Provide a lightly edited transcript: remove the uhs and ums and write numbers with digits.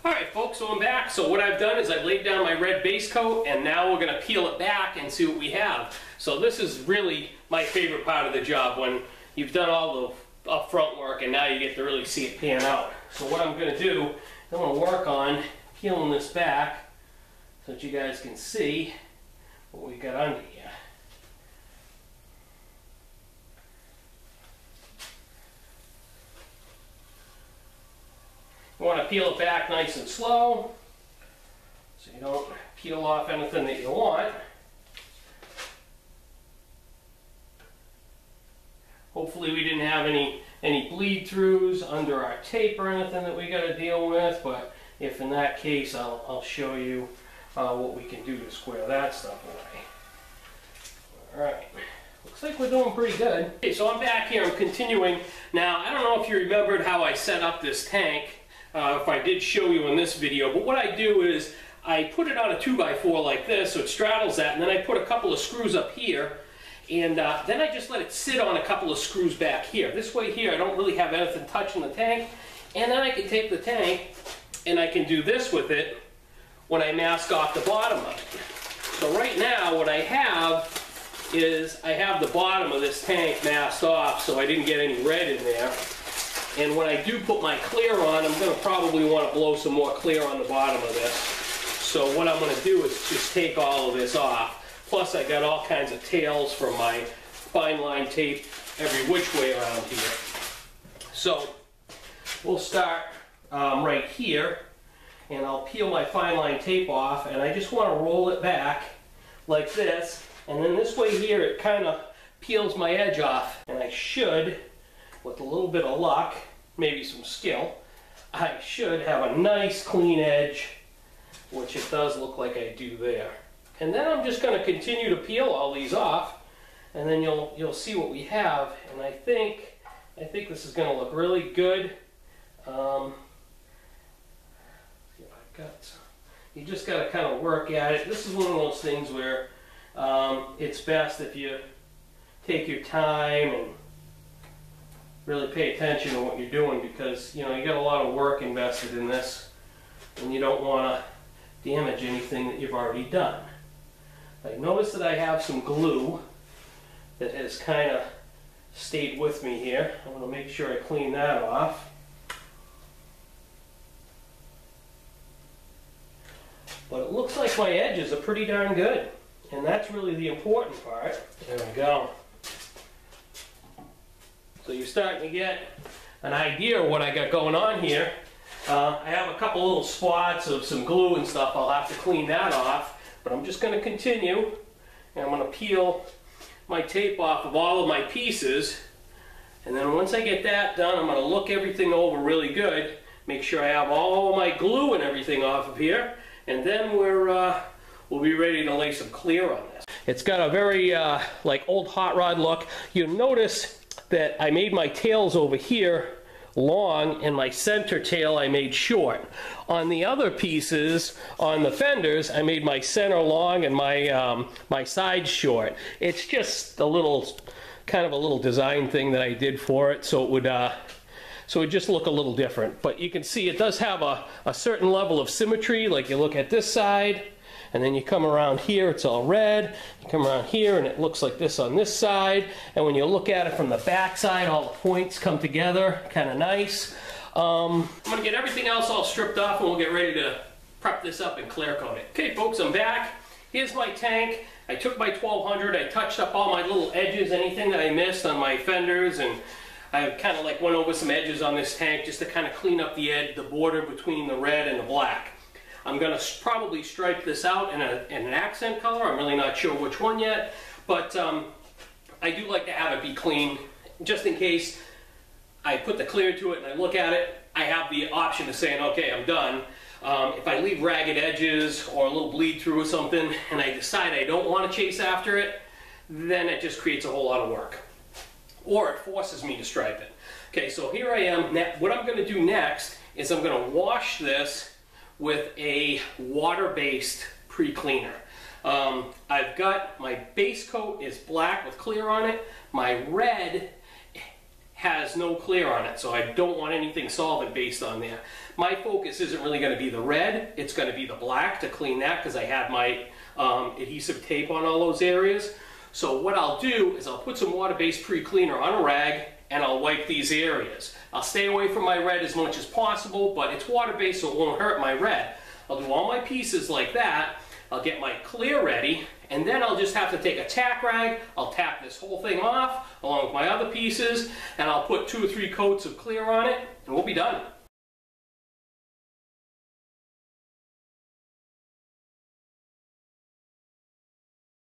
Alright folks, so I'm back. So what I've done is I've laid down my red base coat and now we're going to peel it back and see what we have. So this is really my favorite part of the job, when you've done all the upfront work and now you get to really see it pan out. So what I'm going to do, I'm going to work on peeling this back so that you guys can see what we got under here. You want to peel it back nice and slow so you don't peel off anything that you want. Hopefully we didn't have any bleed throughs under our tape or anything that we got to deal with, but if in that case, I'll show you what we can do to square that stuff away. Alright, looks like we're doing pretty good. Okay, so I'm back here, I'm continuing. Now, I don't know if you remembered how I set up this tank, if I did show you in this video, but what I do is I put it on a 2x4 like this, so it straddles that, and then I put a couple of screws up here, and then I just let it sit on a couple of screws back here. This way here, I don't really have anything touching the tank, and then I can take the tank and I can do this with it when I mask off the bottom of it. So right now, what I have is I have the bottom of this tank masked off so I didn't get any red in there. And when I do put my clear on, I'm going to probably want to blow some more clear on the bottom of this. So what I'm going to do is just take all of this off. Plus I got all kinds of tails from my fine line tape every which way around here. So we'll start right here, and I'll peel my fine line tape off, and I just want to roll it back like this, and then this way here it kind of peels my edge off, and I should, with a little bit of luck, maybe some skill, I should have a nice clean edge, which it does look like I do there. And then I'm just going to continue to peel all these off, and then you'll see what we have. And I think this is going to look really good. See if I've got some. You just got to kind of work at it. This is one of those things where it's best if you take your time and really pay attention to what you're doing, because you got a lot of work invested in this and you don't want to damage anything that you've already done. I notice that I have some glue that has kind of stayed with me here. I'm going to make sure I clean that off. But it looks like my edges are pretty darn good, and that's really the important part. There we go. So you're starting to get an idea of what I got going on here. I have a couple little spots of some glue and stuff. I'll have to clean that off, but I'm just going to continue, and I'm going to peel my tape off of all of my pieces, and then once I get that done, I'm going to look everything over really good, make sure I have all my glue and everything off of here, and then we'll be ready to lay some clear on this. It's got a very like old hot rod look. You'll notice that I made my tails over here long and my center tail I made short. On the other pieces, on the fenders, I made my center long and my sides short. It's just a little, kind of a little design thing that I did for it, so it would just look a little different. But you can see it does have a certain level of symmetry. Like you look at this side, and then you come around here, it's all red. You come around here, and it looks like this on this side. And when you look at it from the back side, all the points come together, kind of nice. I'm going to get everything else all stripped off, and we'll get ready to prep this up and clear coat it. Okay, folks, I'm back. Here's my tank. I took my 1200, I touched up all my little edges, anything that I missed on my fenders, and I kind of like went over some edges on this tank just to kind of clean up the edge, the border between the red and the black. I'm going to probably stripe this out in an accent color. I'm really not sure which one yet, but I do like to have it be clean, just in case I put the clear to it and I look at it. I have the option of saying, okay, I'm done. If I leave ragged edges or a little bleed through or something, and I decide I don't want to chase after it, then it just creates a whole lot of work. Or it forces me to stripe it. Okay, so here I am. What I'm going to do next is I'm going to wash this with a water-based pre-cleaner. I've got my base coat is black with clear on it. My red has no clear on it, so I don't want anything solvent based on there. My focus isn't really going to be the red, it's going to be the black to clean that because I have my adhesive tape on all those areas. So what I'll do is I'll put some water-based pre-cleaner on a rag and I'll wipe these areas. I'll stay away from my red as much as possible, but it's water-based so it won't hurt my red. I'll do all my pieces like that. I'll get my clear ready, and then I'll just have to take a tack rag, I'll tap this whole thing off along with my other pieces, and I'll put 2 or 3 coats of clear on it, and we'll be done.